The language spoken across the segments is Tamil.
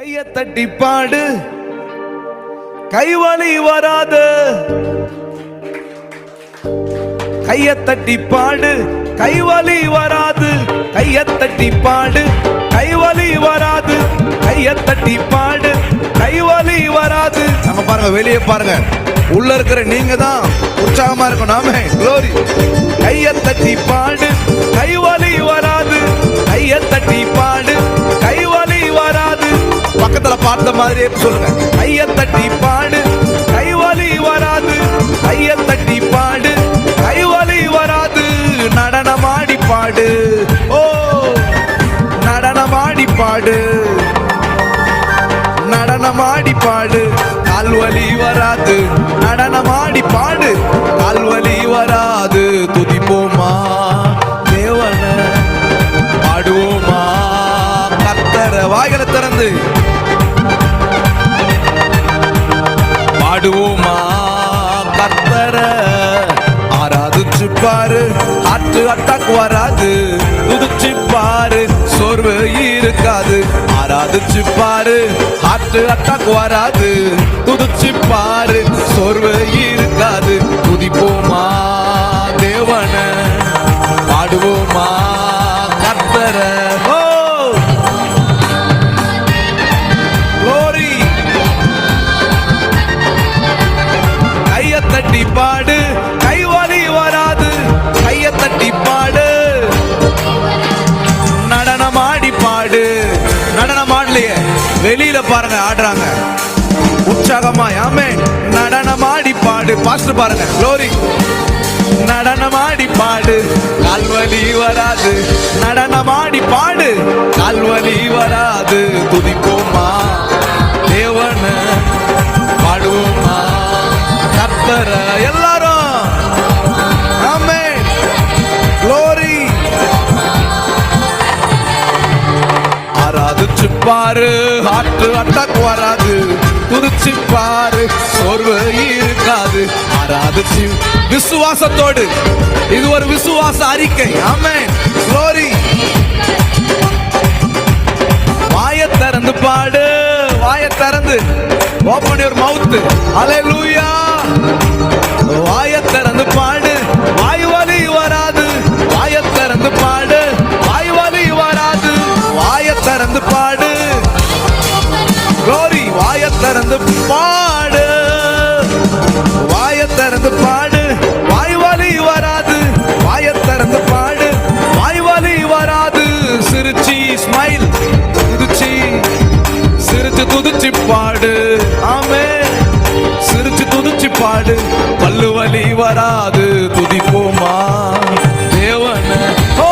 கையை தட்டி பாடு, கைவலி வராது. கையை தட்டி பாடு, கைவலி வராது. கையை தட்டி பாடு, கைவலி வராது. கையை தட்டி பாடு, கைவலி வராது. நம்ம பாருங்க, வெளியே பாருங்க, உள்ள இருக்கிற நீங்க தான் உற்சாகமா இருக்கும். நாமே க்ளோரி. கையை தட்டி பாடு, கைவலி வராது. கையை தட்டி பாடு, கைவலி வராது. பக்கத்துல பார்த்த மாதிரியே சொல்லுங்க. கையை தட்டி பாடு, கைவலி வராது. கையை தட்டி பாடு, கைவலி வராது. நடனமாடி பாடு, ஓ நடனமாடி பாடு, நடனமாடி பாடு, கால்வலி வராது. நடனமாடி பாடு, கால்வலி வராது. துதிப்போமா தேவன, பாடுவோமா கர்த்தர. வாய்களை திறந்து பாடுவோமா கர்த்தர. ஆராதிச்சு பாரு, ஆற்று அட்டாக் வராது. துதிச்சு பாரு, சோர்வு இருக்காது. ஆராதிச்சு பாரு, ஆற்று அட்டாக் வராது. துதிச்சு பாரு, சோர்வு இருக்காது. துதிப்போமா தேவன, பாடுவோமா கர்த்தர. ஓ க்ளோரி. கையை தட்டி பாடு, கைவலி வராது. கையை தட்டி பாடு, நடனமாடி பாடு. நடனமாடலையே, வெளியில பாருங்க ஆடுறாங்க உற்சாகமா. ஆமே, நடனமாடி பாடு. பாஸ்டர் பாருங்க, க்ளோரி. நடனமாடி பாடு, கால்வலி வராது. நடனமாடி பாடு, கால்வலி வராது. துதிப்போமா தேவன, பாடுவோமா கர்த்தர. எல்லாரும் ஆமே க்ளோரி. ஆராதிச்சு பாரு, ஆற்று அட்டாக் வராது. துதிச்சு பாரு, சோர்வு இருக்காது. ஆராதிச்சு விசுவாசத்தோடு, இது ஒரு விசுவாச அறிக்கை. ஆமென் க்ளோரி. வாயை திறந்து பாடு, வாயை திறந்து, ஓபன் யுவர் மவுத். ஹல்லேலூயா. வாயை திறந்து பாடு, வாய்வலி வராது. வாயை திறந்து பாடு, வாய்வலி வராது. வாயை திறந்து பாடு, க்ளோரி. வாயை திறந்து பாடு, வாயை திறந்து பாடு, வாய்வலி வராது. வாயை திறந்து பாடு, வாய்வலி வராது. சிரிச்சி ஸ்மைல், துதிச்சி, சிரிச்சு துதிச்சு பாடு. ஆமே, சிரிச்சு துதிச்சு பாடு, பல்லு வலி வராது. துதிப்போமா தேவன. ஓ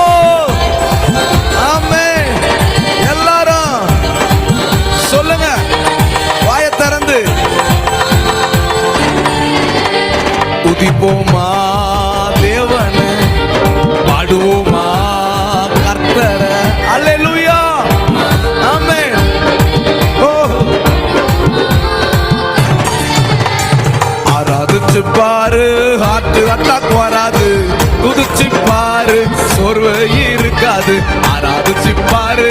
ஆமே, எல்லாரும் சொல்லுங்க வாயை திறந்து. துதிப்போமா தேவன, பாடுவோமா கர்த்தர. அல்லேலூயா. ஆமென். ஓ ஆராதிச்சு பாரு, ஆற்று அட்டாக் வராது. துதிச்சு பாரு, சோர்வு இருக்காது. ஆராதிச்சு பாரு,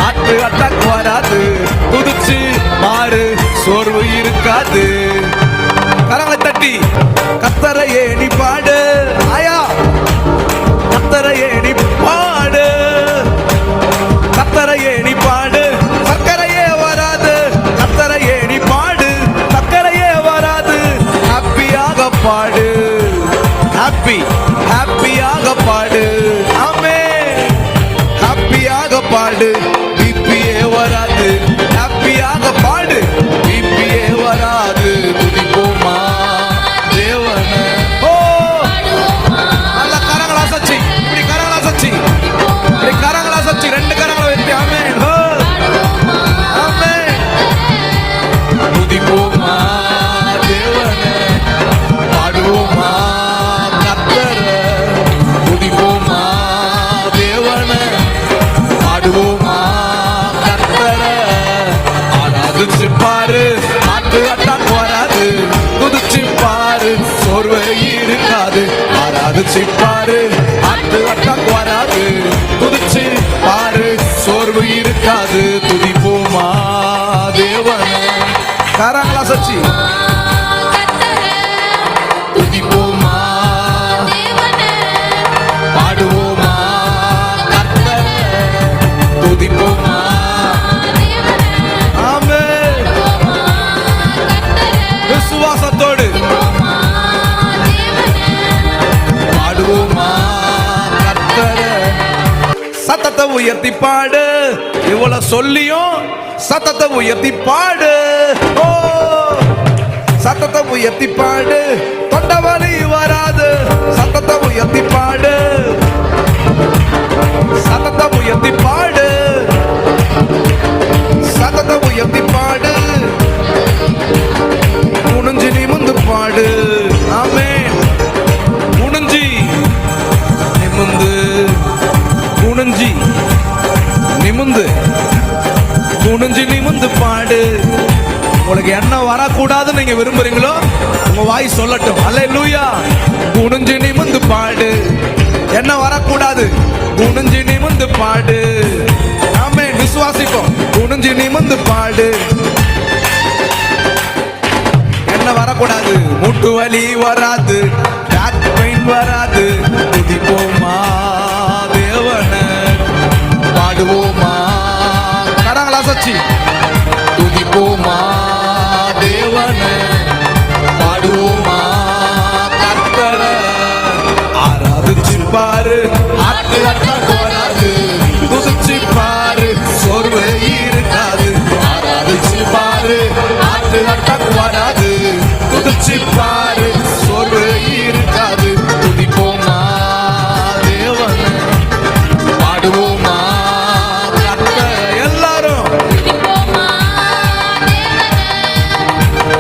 ஆற்று அட்டாக் வராது. துதிச்சு பாரு, சோர்வு இருக்காது. கரங்களை தட்டி கர்த்தரையே நீ பாடு. ஆயா, கர்த்தரையே நீ பாடு, கர்த்தரையே நீ பாடு. சர்க்கரையே வராது. கர்த்தரையே நீ பாடு, சர்க்கரையே வராது. ஹாப்பியாக பாடு, ஹாப்பி, ஹாப்பியாக பாடு. ஆமே, ஹாப்பியாக பாடு. பிபியே வராது. ஹாப்பியாக பாடு, பிபியே வராது. துதிப்போமா தேவன. ஓ நல்ல கரங்களா சச்சி, இப்படி கரங்களா சச்சி, இப்படி கரங்களா சச்சி, ரெண்டு கரங்களை வைத்து. ஆமென். ஓ ஆமென். துதிப்போமா தேவன, பாடுவோமா கர்த்தர. துதிப்போமா தேவன, பாடுவோமா கர்த்தர. ஆராதிச்சு பாரு, ஆற்று அட்டாக் வராது. துதிச்சு பாரு, சோர்வு இருக்காது. ஆராதிச்சு பாரு, ஆற்று அட்டாக் வராது. துதிச்சு பாரு, சோர்வு இருக்காது. துதிப்போமா கரங்களா சச்சி துதிப்போமா பாடுவோமா கர்த்தரை துதிப்போமா ஆமென் விசுவாசத்தோடு பாடுவோமா கர்த்தரை சத்தத்தை உயர்த்தி பாடு இவ்வளவு சொல்லியும் சத்தத்தை உயர்த்தி பாடு ஓ சத்தத்தை உயர்த்தி பாடு தொண்ட வலி வராது சத்தத்தை உயர்த்தி பாடு சத்தத்தை உயர்த்தி பாடு சத்தத்தை உயர்த்தி பாடு குனிஞ்சு நிமிந்து பாடு ஆமென் குனிஞ்சி நிமிந்து குனிஞ்சி நிமிந்து குனிஞ்சு நிமிந்து பாடு உங்களுக்கு என்ன வரக்கூடாதுன்னு நீங்க விரும்புறீங்களோ உங்க வாய் சொல்லட்டும் அல்லேலூயா குனிஞ்சு நிமிந்து பாடு என்ன வரக்கூடாது குனிஞ்சு நிமிந்து பாடு ஆமென் விசுவாசிப்போம் குனிஞ்சு நிமிந்து பாடு என்ன வரக்கூடாது மூட்டு வலி வராது பேக் பெயின் வராது துதிப்போமா தேவனை பாடுவோமா கரங்களா சச்சி துதிப்போமா தேவனை பாடுவோமா கர்த்தரை ஆராதிச்சு பாரு ஆட்டு அட்டம் வராது துதிச்சு பாரு சோர்வு இருக்காது ஆராதிச்சு பாரு ஆட்டு அட்டம் வராது துதிச்சு பாரு சோர்வு இருக்காது துதிப்போமா தேவனை பாடுவோமா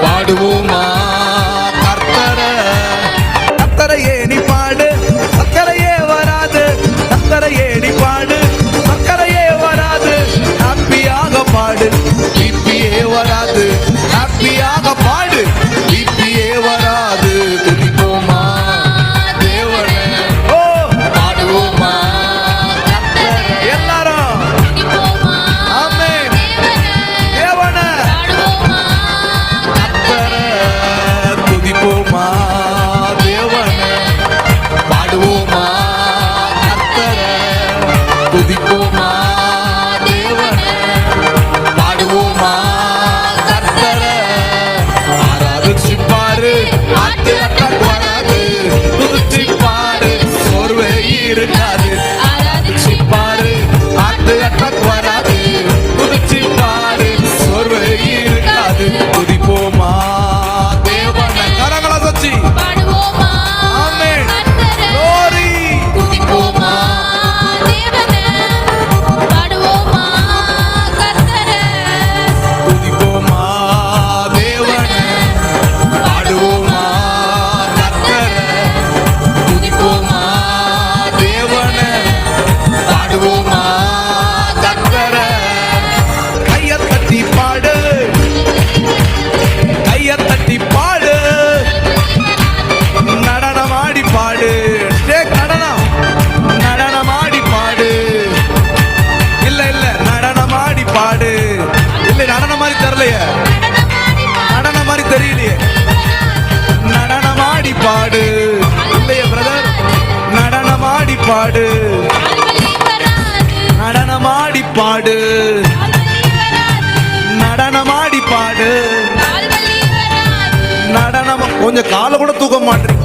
பாடுவோமா கர்த்தரை கர்த்தரையே நீ பாடு சக்கரையே வராது கர்த்தரையே நீ பாடு சக்கரையே வராது ஹாப்பியாக பாடு பிபியே வராது ஹாப்பியாக பாடு பிபியே வராது துதிப்போமா தேவனை ஓ பாடுவோமா எல்லாரும் ஆமென் தேவனை துதிப்போமா தேவனை பாடுவோமா கர்த்தரை துதிப்போமா தேவனை பாடுவோமா கர்த்தரை ஆராதிச்சு பாரு ஆட்டு அட்டம் வராது துதிச்சு பாரு சோர்வே இருக்காது ஆராதிச்சு பாரு ஆட்டு அட்டம் வராது துதிச்சு பாரு சோர்வே இருக்காது துதிப்போமா பாடுவோமா ஆமென் glory துதிப்போமா தேவனை பாடுவோமா கர்த்தரை துதிப்போமா தேவனை பாடுவோமா கர்த்தரை துதிப்போமா தேவனை பாடுவோமா கர்த்தரை கையை தட்டி பாடு கையை தட்டி பாடு நடனமாடி பாடு நடனம் நடனமாடி பாடு இல்ல இல்ல நடனமாடி பாடு இல்ல நடனம் மாதிரி தெரியலையே நடனம் மாதிரி தெரியலையே நடனமாடி பாடு இல்லையே பிரதர் நடனமாடி பாடு நடனமாடி பாடு நடனமாடி பாடு நடனம் கொஞ்சம் காலை கூட தூக்க மாட்டேன்